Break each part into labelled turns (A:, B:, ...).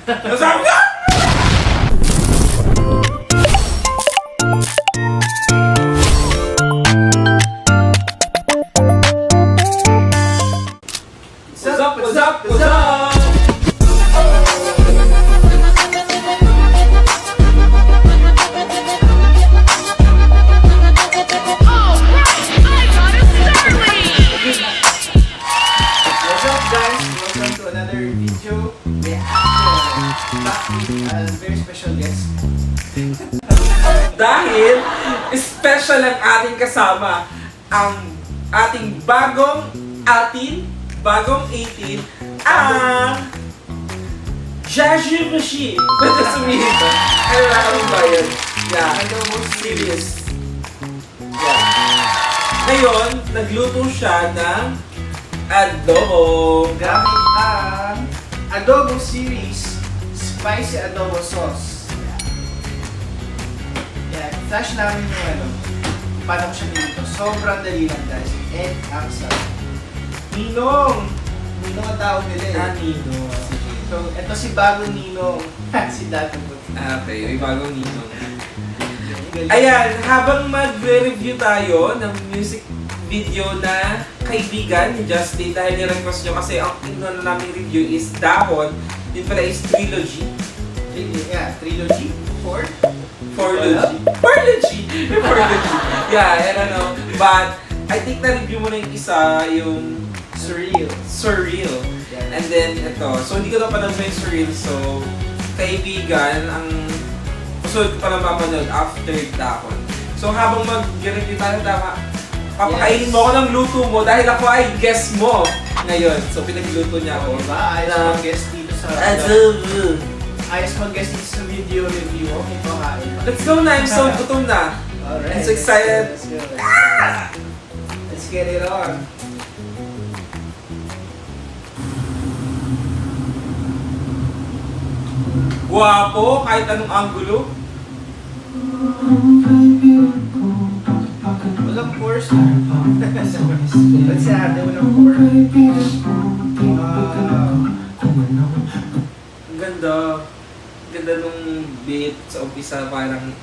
A: Nasabi ka! What's up? What's up? What's up?
B: What's up guys? Welcome to another video reaction. Back with a very special guest.
A: Dahil special ang ating kasama, ang ating bagong 18, ang Jaji Machine. Pwede sabihin ba? Ano na kami ba yun? Yeah.
B: Adobo
A: Serious. Yeah. Ngayon, nagluto siya ng adobo.
B: gamit ang Adobo Series Spicy Adobo Sauce. Yan. Flash namin yung paano ko siya dito. Sobrang dali lang guys. And ang sarap. Ninong! Ninong ang tawag nila eh.
A: Kanino?
B: So, ito si bagong Ninong. Si Dato po.
A: Okay, may bagong ninong. Ayan, habang magre-review tayo ng music video na Kaibigan ni Justin dahil ni-request nyo kasi ang tignan na namin review is Dahon, din pala is Trilogy.
B: Yeah, Trilogy.
A: Forlogy. Yeah, and ano, but I think na-review mo na yung isa, yung Surreal. And then ito, so hindi ko na panahon yung Surreal, so Kaibigan, ang gusto ko palang mapanood after Dahon. So habang mag-review tayo, papakainin mo ako ng luto mo dahil ako ay guest mo ngayon. So pinagluto niya ako.
B: Diba? Ayos
A: Na-
B: mag-guest dito sa...
A: Adobo.
B: Ayos mag-guest dito sa video review. Okay po, kain.
A: Let's go na, I'm so gutom na.
B: Alright.
A: I'm so excited.
B: Let's go. Let's get it on.
A: Guwapo, kahit anong anggulo.
B: Walang course. Ba't si ate walang course?
A: Ang ganda. Ang ganda nung beat sa umpisa, parang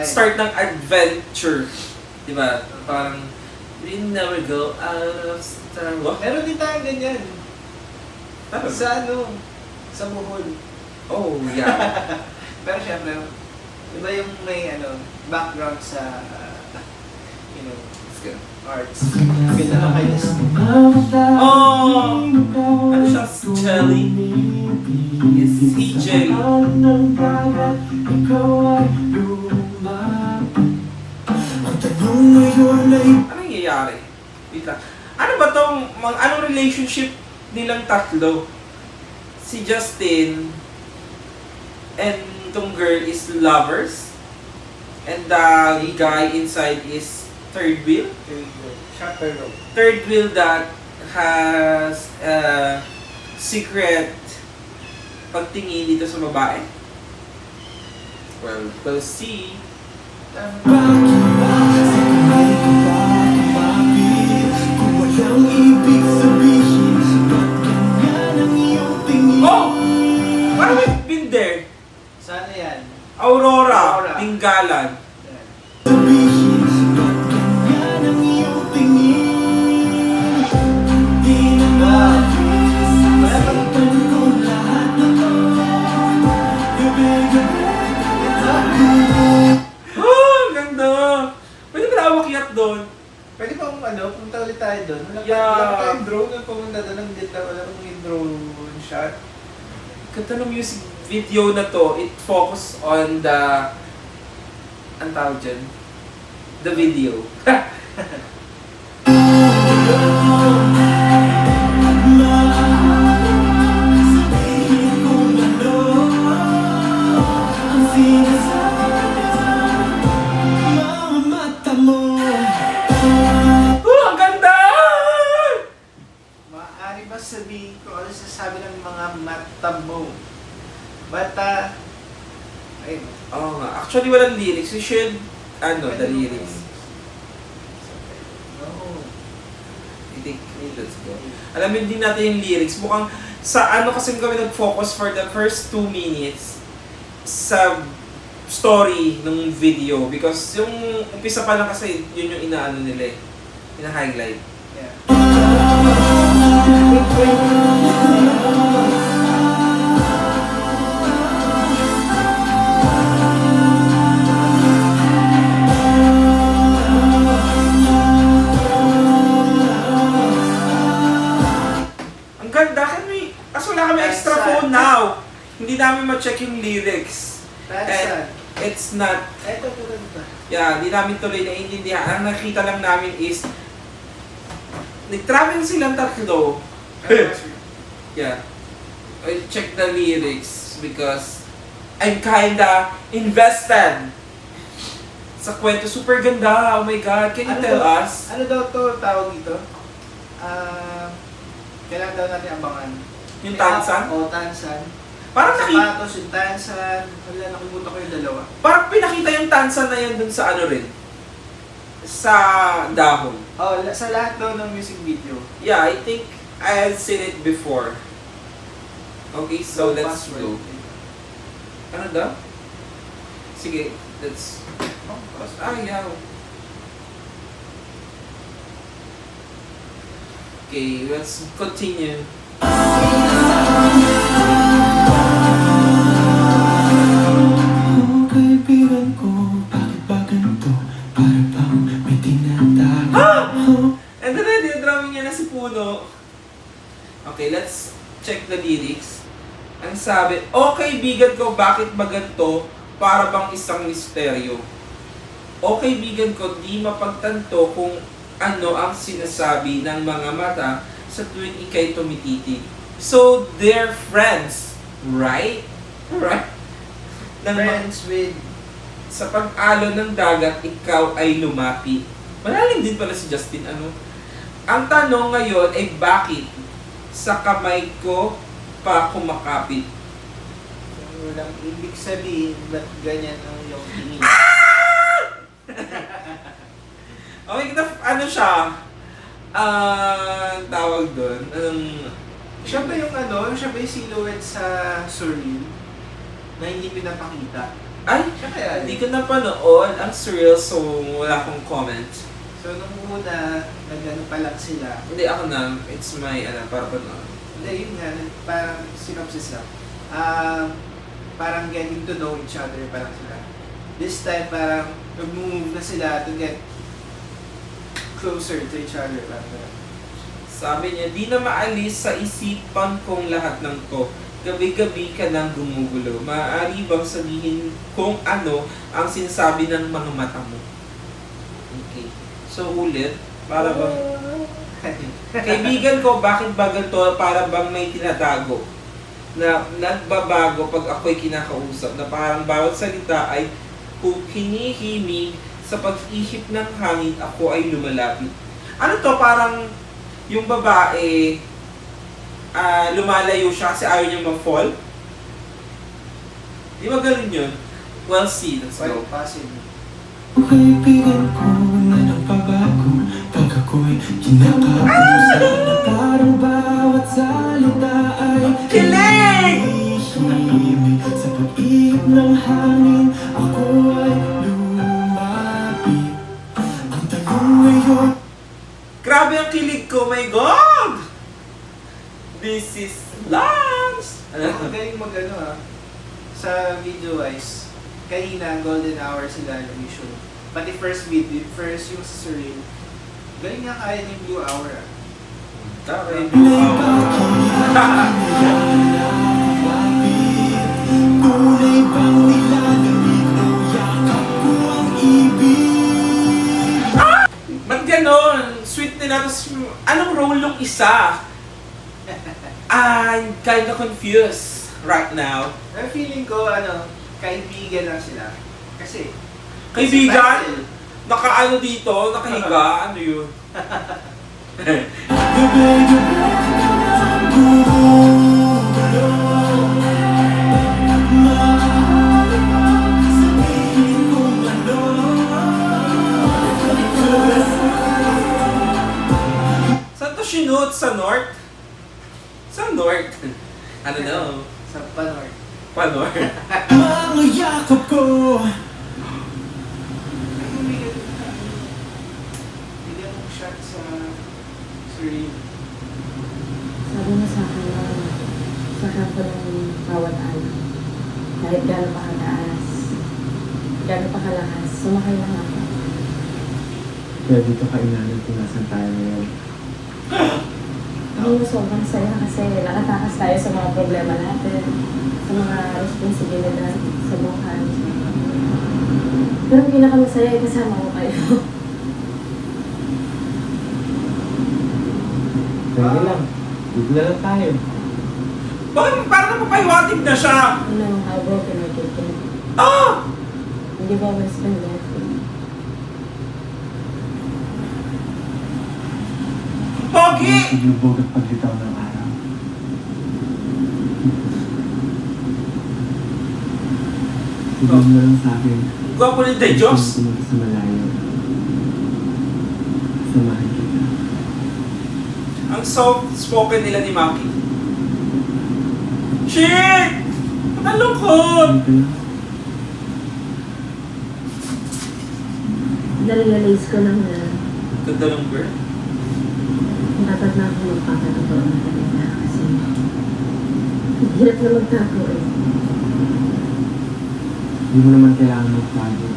A: start ng adventure. Diba? Parang we never go out of Star Wars.
B: Meron din tayong ganyan.
A: Tama.
B: Sa buhol.
A: Oh, yeah.
B: Pero syempre, iba yung may background sa,
A: Let's go.
B: arts. Ganda na kayo.
A: Oh! Ano siya? Jelly? Is he jelly? Ano nangyayari? Wait lang. Ano ba tong, anong relationship nilang tatlo? Si Justin and tong girl is lovers? And the guy inside is third wheel?
B: Chaperone.
A: Third wheel that has secret pagtingin dito sa babae? Well, we'll see. Oh! Parang we've been there.
B: Sana yan?
A: Aurora, Tinggalan. Oh, ganda! Pwede ba na umakyat doon?
B: Pwede ba punta ulit tayo doon? Wala
A: Yeah.
B: tayong drone na pumunta doon. Ang ganda, wala yung drone shot.
A: Ganda ng music video na to, it focus on the, ang tawag dyan? The video. Ang ganda!
B: Maaari ba sabihin ko ano sasabi ng mga mata mo? Ayun.
A: Oo nga. Actually, walang lyrics. You should, the lyrics.
B: No.
A: I think, let's go. Alamin din natin yung lyrics. Mukhang sa ano kasi kami nag-focus for the first 2 minutes sa story ng video. Because yung umpisa pa lang kasi yun yung inaano nila eh. Ina-highlight.
B: Yeah.
A: Ang ganda kami. Kaso wala kami extra phone now. Hindi namin ma-check yung lyrics.
B: Tansan.
A: It's not,
B: Eto po ganito.
A: yeah, di namin tuloy naiintindihan. Ang nakita lang namin is, nag-travel silang tatlo. Yeah. I check the lyrics because I'm kinda invested sa kwento. Super ganda. Oh my God. Can you tell us?
B: Ano daw to tawag dito? Kailangan daw natin abangan.
A: Yung Tansan?
B: Oo, Tansan.
A: Parang
B: Sapatos, yung Tansan. Wala, nakalimutan ko yung dalawa.
A: parang pinakita yung Tansan na yan dun sa ano rin. Sa dahon.
B: Oh, sa lahat daw ng music video.
A: Yeah, I think I had seen it before. Okay, so let's
B: Password.
A: go. Ano daw? Sige, let's... yeah. Okay, let's continue.
C: Kaibigan ko, bakit ba ganito? Para bang may tinatago?
A: And then, yung drumming niya na si Puno. Okay, let's check the lyrics. Ang sabi, "O kaibigan ko, bakit ba ganito? Para bang isang misteryo. O kaibigan ko, di mapagtanto kung ano ang sinasabi ng mga mata sa tuwing ika'y tumititig." So, they're friends, right? Right?
B: Friends with...
A: Sa pag-alon ng dagat, ikaw ay lumapit. Malalim din pala si Justin, ano? Ang tanong ngayon ay bakit sa kamay ko pa kumakapit?
B: Walang ibig sabihin, ba't ganyan ang yung tingin?
A: Okay, ano siya? Tawag doon.
B: Siya ba yung ano? Siya ba yung silhouette sa Surreal? Na hindi pinapakita?
A: Ay,
B: Siya kaya?
A: hindi ko napanood. Ang surreal, so wala akong comment.
B: So nung una, nag-ano pa lang sila.
A: Hindi ako na, it's my, para panood.
B: Hindi, yun nga, parang synopsis lang. Parang getting to know each other pa lang sila. This time, parang nag-move na sila to get closer to each other. Parang ganun.
A: Sabi niya, di na maalis sa isipan kong lahat ng to. Gabi-gabi ka nang gumugulo. Maaari bang sabihin kung ano ang sinasabi ng mga mata mo? Okay. So ulit, para bang... Kaibigan ko, bakit ba ganito? Para bang may tinatago? Na nagbabago pag ako'y kinakausap. Na parang bawat salita ay hinihimig sa pag-ihip ng hangin, ako ay lumalapit. Ano to? Parang yung babae, lumalayo siya kasi ayaw niya ma-fall. Di ba ganun yun? Well, see, let's go.
B: Passive.
C: Kaibigan ko na nagpabago pag ako'y kinakausap na parang bawat salita ay
A: Kilig!
C: hinihimig sa pag-ihip ng hangin, ako ay lumapit. Ang tanong ngayon,
A: Grabe ang kilig ko, my God! This is lunch!
B: Ang galing mag-ano sa video wise, kanina golden hour sila yung show. Pati first video, first yung sa Surreal, galing nga kaya yung blue hour
A: Grabe.
C: tunay bang nilalamig o yakap ko ang ibig?
A: Ba't ganon? Sweet nila. Tapos, anong role ng isa? I'm kinda confused right now.
B: Ang feeling ko, kaibigan lang sila. Kasi,
A: Kaibigan? Nakaano dito? Nakahiga? Ano yun? Saan Salute sa North. Sa North. Ano na?
B: Sa Panor.
A: Panor.
C: Mga yakap ko.
B: Bigyan mong shot sa surreal.
D: Sabi mo sa akin na sa kampo ng bawat araw, kahit gano'n pa kataas, gano'n pa kalakas, sumakay lang ako.
C: Kaya dito ka inanin kung nasan tayo ngayon.
D: Hindi mo sobrang saya kasi nakatakas tayo sa mga problema natin, sa mga responsibilidad sa buhay. Pero ang pinakamasaya ay kasama ko kayo.
C: Pwede lang. Dito na lang tayo.
A: Bakit parang napapahiwatig na siya?
D: You know how broken I can be.
A: Ah!
D: And you've always been there for me.
A: Pogi!
C: Paglubog at paglitaw ng araw. Sabihin mo lang sa akin.
A: Gwapo ni De Diyos.
C: Pumunta sa malayo. Samahan kita.
A: Ang soft-spoken nila ni Maki. Shit! Nalungkot!
C: Dito lang.
D: Na-realize ko lang na
A: Ganda ng girl.
D: dapat na ako magpapatotoo na talaga kasi hirap na magtago eh.
C: Hindi mo naman kailangan magbago.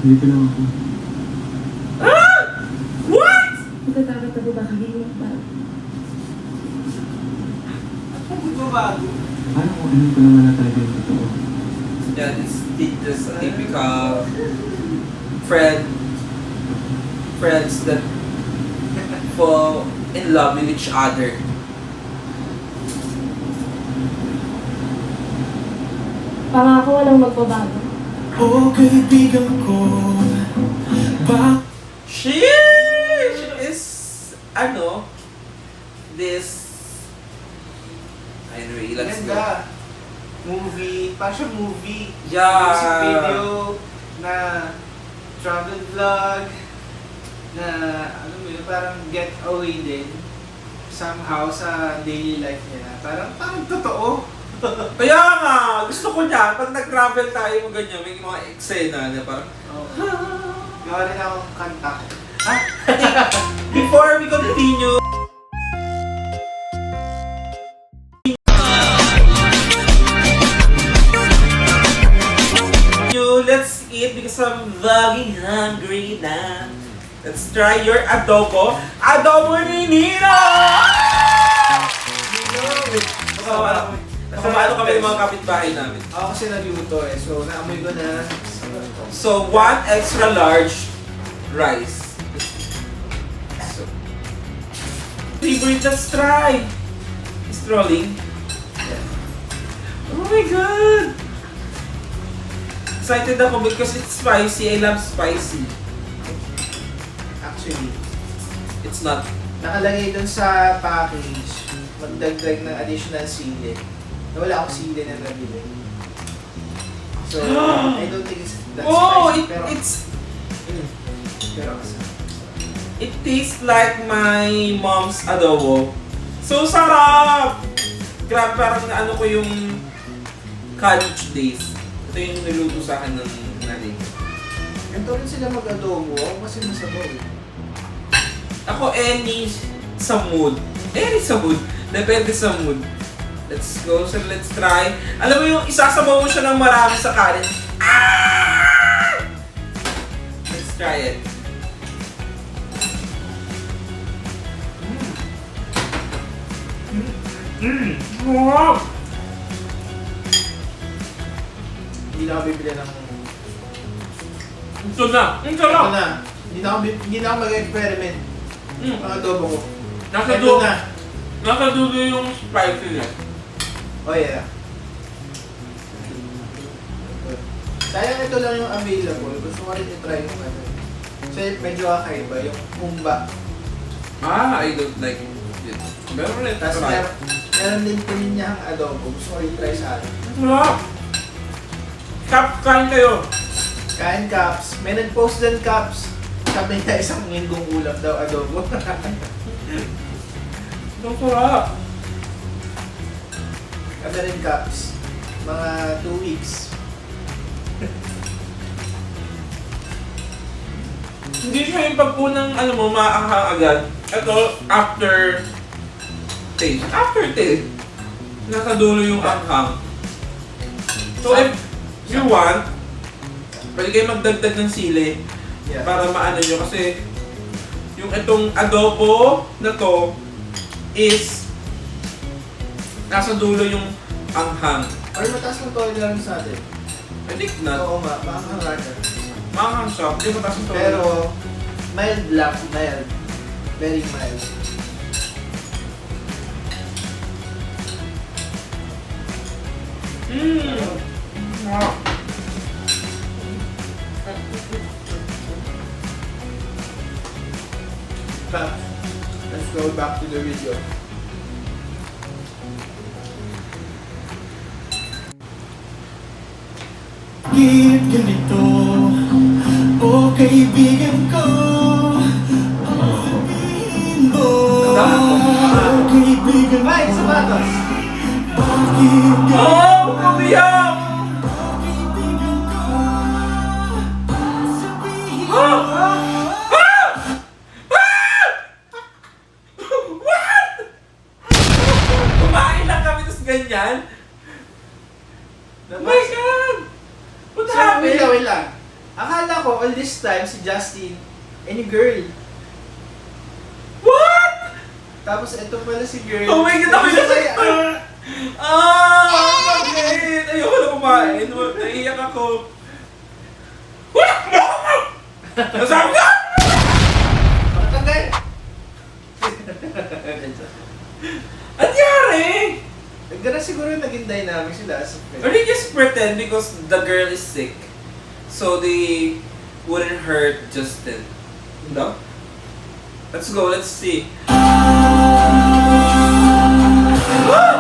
C: Dito lang ako.
A: Ah! What?
D: Natatakot ako baka hindi magbago.
B: Kung magbabago.
C: Paano kung alam ko naman na talaga yung totoo?
A: Yeah, it's just a typical friends that fall in love with each other.
D: Pangako walang magbabago.
C: O kaibigan ko, bak
A: Sheesh! Is, this... Anyway, let's go.
B: Ganda. Movie. Parang siya movie.
A: Yeah.
B: Music video na travel vlog na ano mo yun, parang get away din somehow sa daily life niya. Parang totoo.
A: Kaya nga, gusto ko niya, pag nag-travel tayo mo ganyan, may mga eksena na parang...
B: Oh. Gawa rin akong kanta.
A: Before we continue, let's eat because I'm vlogging hungry na. Let's try your adobo. Adobo ni Nino! Nakabalo kami ng mga kapitbahay namin.
B: Ako kasi nagluto eh, so naamoy ko na.
A: So, 1 extra large rice. So, favorite, let's try. It's rolling. Oh my god! Excited ako because it's spicy. I love spicy.
B: Actually,
A: It's not.
B: nakalagay dun sa package, magdagdag ng additional sili. Wala akong sili na nabili. So, I don't think it's that
A: Oh,
B: spicy. Pero, pero
A: it tastes like my mom's adobo. So sarap! Grabe, parang ano ko yung college days. Ito yung niluto sa akin ng nanay.
B: ganito rin sila mag-adobo. Ako kasi masabaw eh.
A: Ako, any sa mood. Any sa mood. Depende sa mood. Let's go. So, let's try. Alam mo yung isasabaw mo siya ng marami sa kanin. Ah! Let's try it. Wow!
B: Hindi na ako bibili ng...
A: Ito na! Ang
B: Ito
A: sarap!
B: na. Hindi na ako mag-experiment. Ang adobo ko.
A: Nasa
B: Ito
A: dulo.
B: na.
A: Nasa dulo yung spicy niya.
B: Oh yeah. Sayang ito lang yung available. Gusto ko rin i-try yung ano. Kasi medyo kakaiba, yung humba.
A: Ah, I don't like it. Meron ulit.
B: Tapos meron din pininyahang adobo. Gusto ko rin try sa akin.
A: Sarap! Kap, kain kayo.
B: Kain Caps. May nag-post din Caps. Sabi niya isang linggong ulam daw adobo.
A: Ang sarap.
B: Kami rin Caps. Mga 2 weeks.
A: Hindi siya yung pagpunang, ano mo, maanghang agad. Ito, after taste. After taste. Nasa dulo yung anghang. So if you want, pwede kayo magdagdag ng sili
B: Yeah.
A: para maano nyo. Kasi yung itong adobo na to is nasa dulo yung anghang.
B: Or mataas ng toyo lang sa atin.
A: I think not.
B: Oo nga, maanghang siya.
A: Maanghang siya. Hindi mataas yung toyo.
B: Pero, mild lang, mild. Very mild.
A: Wow.
B: But, let's go back to the video.
C: Bakit ganito? O kaibigan ko, ang sabihin mo. Kaibigan
B: Ay, sapatos!
C: bakit ganito?
A: Oh! Kumiyak!
C: Kaibigan ko, sabihin mo.
A: What? Kumain lang kami tapos ganyan? Oh my God! What
B: So,
A: happened?
B: wait lang. Akala ko all this time si Justin, any girl.
A: What?
B: Tapos ito pala si girl.
A: Oh my God! Ako
B: Tapos
A: yung
B: ay-
A: bakit? Ayoko na kumain. Naiiyak ako. Nasabi ka!
B: Matanggal!
A: Anyari?
B: Ganun siguro naging dynamic sila as a friend.
A: Or they just pretend because the girl is sick. So they wouldn't hurt Justin. No? Let's go, let's see.
B: Wait!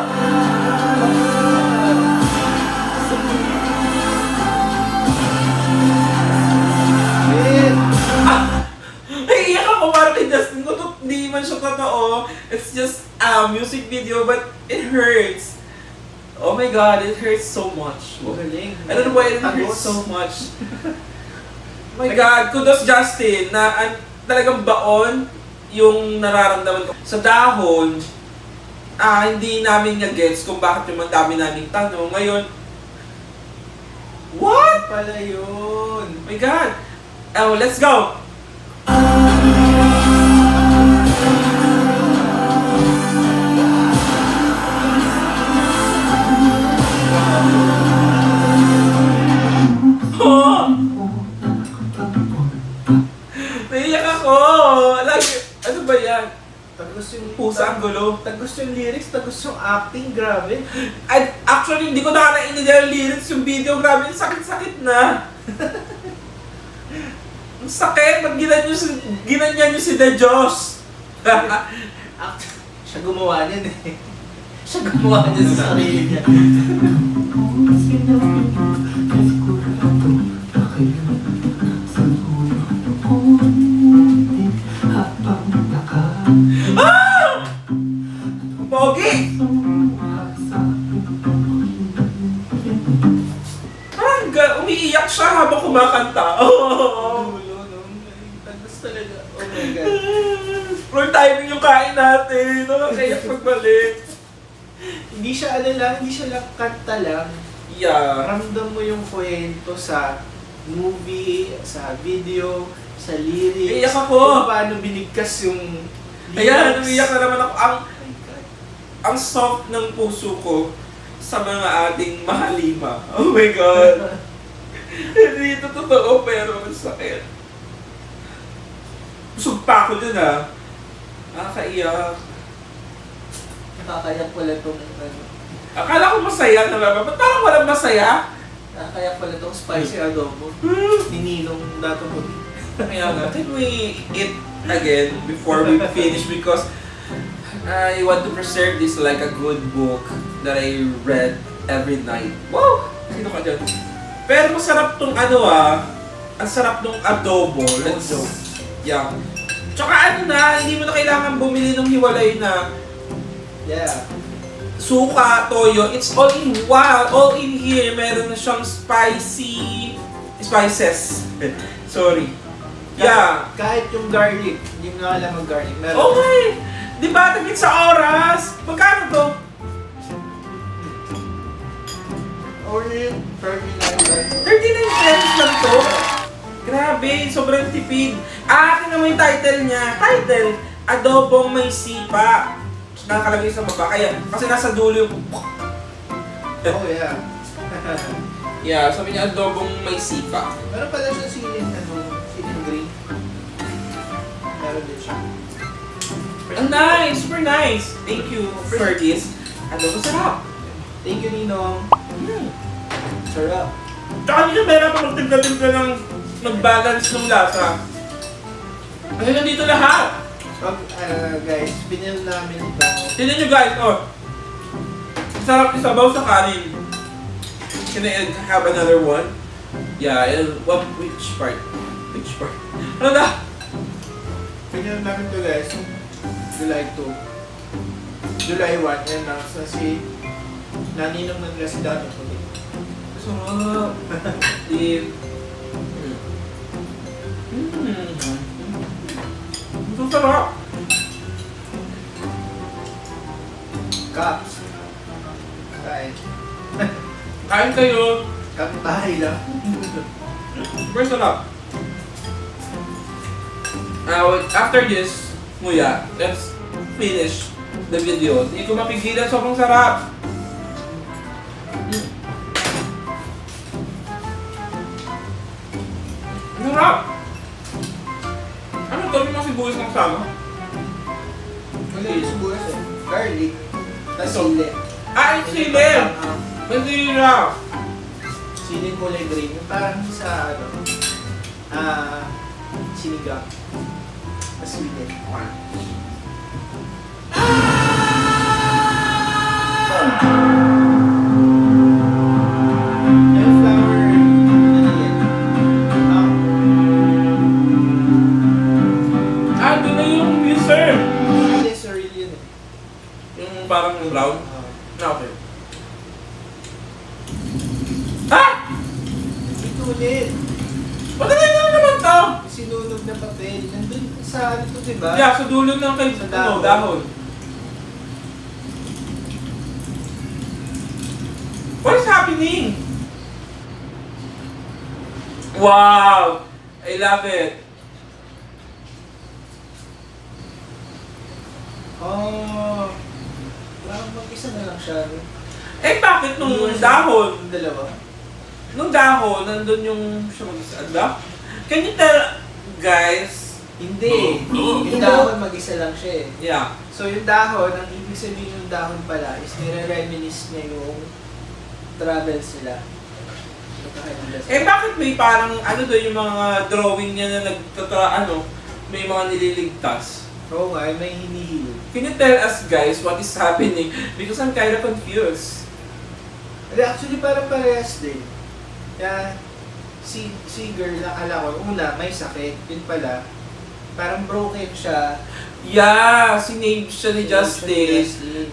A: Naiiyak ako para kay Justin ko. Hindi man siya totoo. It's just a music video but it hurts. Oh my God, it hurts so much.
B: Galing.
A: I don't know why it hurts so much. Oh my God, kudos Justin na talagang baon yung nararamdaman ko. Sa dahon, hindi namin na-gets kung bakit yung dami naming tanong. Ngayon, what?
B: Pala yun.
A: Oh my God. Oh, let's go! Oh! Naiyak ako! Lagi, ano ba yan?
B: Tagos yung
A: Pusa ang gulo.
B: Tagos yung lyrics, tagos yung acting, grabe.
A: Actually, hindi ko na naiintindihan yung lyrics, yung video, grabe, sakit-sakit na. Ang sakit, pag ginanyan nyo si The Diyos.
B: Siya gumawa niyan eh. Siya gumawa niyan sa sarili niya.
C: Kung sinabi mo, kasigurado na kayo sa ulo ko ngunit habang
A: Pogi! Parang umiiyak siya habang kumakanta. Oh.
B: Gulo, no? Tagos talaga. Oh my God.
A: Wrong timing yung kain natin. Nakakaiyak pagbalik.
B: Hindi siya ano lang, hindi siya lang kanta lang.
A: Yeah.
B: Ramdam mo yung kwento sa movie, sa video, sa lyrics.
A: Iiyak ako.
B: Kung paano binigkas yung lyrics.
A: Ayan, umiiyak na naman ako.
B: Oh my God.
A: Ang soft ng puso ko sa mga ating mahalima. Oh my God. Hindi ito totoo pero ang sakit. Busog pa ako dun Nakakaiyak.
B: Nakakayak pala itong ano.
A: Akala ko masaya na ba't parang walang masaya?
B: Nakakayak pala itong spicy adobo. Ni Ninong Dato mo.
A: Kaya nga, can we eat again before we finish because I want to preserve this like a good book that I read every night. Wow! Sino ka dyan? Pero masarap tong ang sarap tong adobo. Let's
B: Pondo.
A: Yeah. Tsaka ano na, hindi mo na kailangan bumili ng hiwalay na
B: Yeah.
A: suka, toyo. It's all in one. All in here. Meron na siyang spices. Sorry. Yeah.
B: Kahit yung garlic, hindi mo na alam mag-garlic. Meron.
A: Okay. Di ba? Tapit sa oras. Magkano to?
B: Only 39
A: 39 cents lang to. Grabe, sobrang tipid. Tingnan mo yung title niya. Title, Adobong May Sipa. Nakakalagay sa baba. Kaya, kasi nasa dulo yung...
B: Oh, yeah.
A: Yeah, sabi niya, Adobong May Sipa.
B: Meron pala siya siling green. Meron din siya.
A: Ang nice, super nice. Thank you for this. Adobo sarap.
B: Thank you, Ninong. Sarap.
A: Tsaka hindi siya meron pa magtimpla-timpla ng mag-balance ng lasa. Ano nandito lahat?
B: Guys, binil namin ito.
A: Tignan nyo guys, oh. Sarap isabaw sa kanin. Can I have another one? Yeah, which part? Which part? Ano na?
B: Binil namin ito, guys. July 2. July 1, yan na. So, si naninong ng residado ko din.
A: Sarap. Deep. Ito sarap.
B: Caps. Kain.
A: Kain kayo.
B: Kapitahay lang.
A: Super sarap. After this, nguya, let's finish the video. Hindi ko mapigilan, sobrang sarap. Ang sarap. Ano to? May mga sibuyas ng sama?
B: Wala yung sibuyas eh. Garlic. Tapos
A: Ito.
B: sili.
A: It's sili! Masira!
B: Siling kulay green. Yung parang sa sinigang. Tapos sili. Yung flour, ano yan?
A: Doon na yung user!
B: Hindi, sorrel yun eh.
A: Yung parang brown.
B: Ah.
A: Okay. Ha?
B: Ito ulit.
A: Madali lang naman to!
B: Sinunog na papel. Nandun sa ano to, diba?
A: Yeah, sa dulo ng kay
B: Sa
A: ano,
B: dahon.
A: dahon. What is happening? Wow! I love it.
B: Oh. Parang mag-isa na lang siya. No?
A: Bakit nung
B: Iwan siya.
A: dahon?
B: Yung dalawa.
A: Nung dahon, nandun yung siya mag-isa. Can you tell, guys?
B: Hindi. Yung dahon mag-isa lang siya eh.
A: Yeah.
B: So yung dahon, ang ibig sabihin ng dahon pala is nire-reminisce niya yung travels nila.
A: Bakit may parang, ano doon, yung mga drawing niya na may mga nililigtas?
B: Oo nga, may hinihilo.
A: Can you tell us, guys, what is happening? Because I'm kind of confused.
B: Actually, parang parehas din. Kaya, si girl, nakala ko, una, may sakit. Yun pala, parang broken siya.
A: Yeah, sinave siya ni Justin.
B: Justin.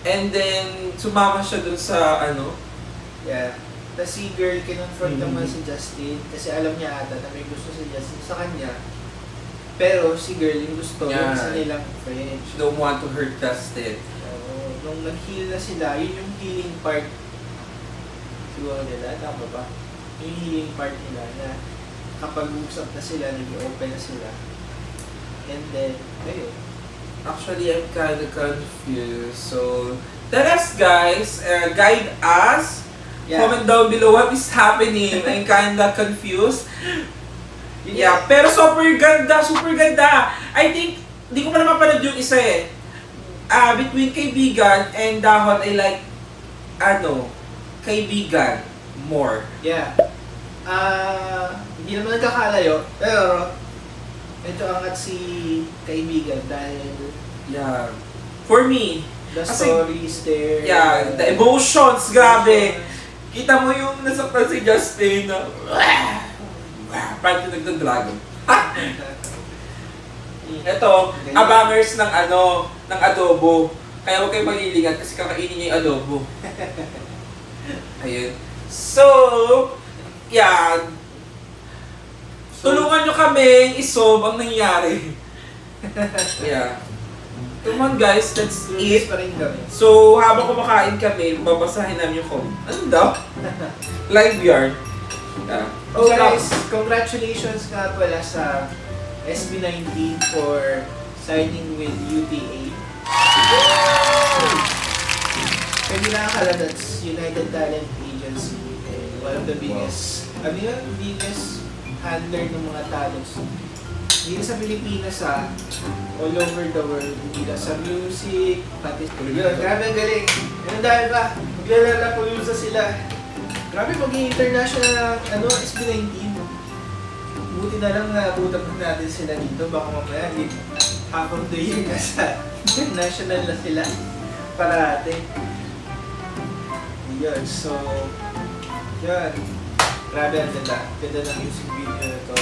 A: And then, sumama siya dun sa,
B: Yeah. Tapos si girl, kinonfront naman si Justin kasi alam niya ata na may gusto si Justin sa kanya. Pero si girl yung gusto
A: Yeah.
B: yung sa nilang friend.
A: she don't want to hurt Justin.
B: Oo. Nung nag-heal na sila, yun yung healing part siguro nila, tama ba? Yung healing part nila na kapag usap na sila, nag-open na sila. And then, ayun.
A: Actually, I'm kind of confused. So, tell us, guys, guide us.
B: Yeah.
A: Comment down below what is happening. I'm kind of confused.
B: Yun
A: Yeah, pero super ganda. I think, di ko pa naman panood yung isa eh. Between kaibigan and dahon, I like, kaibigan more.
B: Yeah. Hindi naman nagkakalayo, pero medyo angat si kaibigan dahil
A: Yeah. For me,
B: the
A: Kasi-
B: stories there.
A: yeah, the emotions, grabe. Kita mo yung nasaktan si Justin na, parang nagda-dragon. Ito, abangers ng ng adobo. Kaya huwag kayong maliligan kasi kakainin niyo yung adobo. Ayun. So, yan. Tulungan nyo kami isolve ang nangyari. Yeah. Come on guys, let's eat.
B: Pa rin kami.
A: So, habang kumakain kami, babasahin namin yung comment. Ano daw? Live yarn. Yeah.
B: Oh guys, congratulations nga pala sa SB19 for signing with UTA. Pwede nakakala, that's United Talent Agency. One of the biggest, biggest handler ng mga talents. Hindi sa Pilipinas all over the world. Hindi lang sa music, pati yun, grabe ang galing. Ano dahil ba? Maglalala-pulusa sila. Grabe maging international SB19. Buti na lang nabutan natin sila dito. Baka mamaya half of the year nasa international na sila parate. Yun, so yun. Grabe ang ganda. Ganda ng music video na to.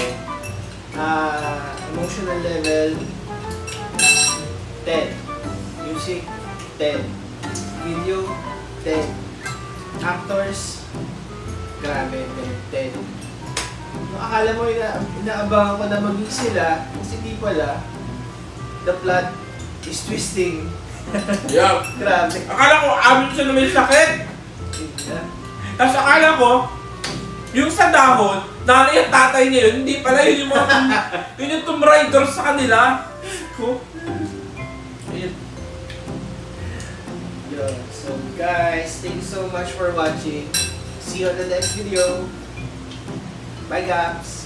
B: Emotional level 10. Music 10. Video 10. Actors grabe 10. Nung akala mo inaabangan ko na maging sila kasi di pala the plot is twisting.
A: Yeah.
B: Grabe.
A: Akala ko, amin siya na may sakit. Tapos akala ko, yung sa dahon, nanay at tatay niya yun, hindi pala yun yung mga yun yung Tomb Raider sa kanila. Ko. Ayun.
B: Yun. So guys, thank you so much for watching. See you on the next video. Bye guys.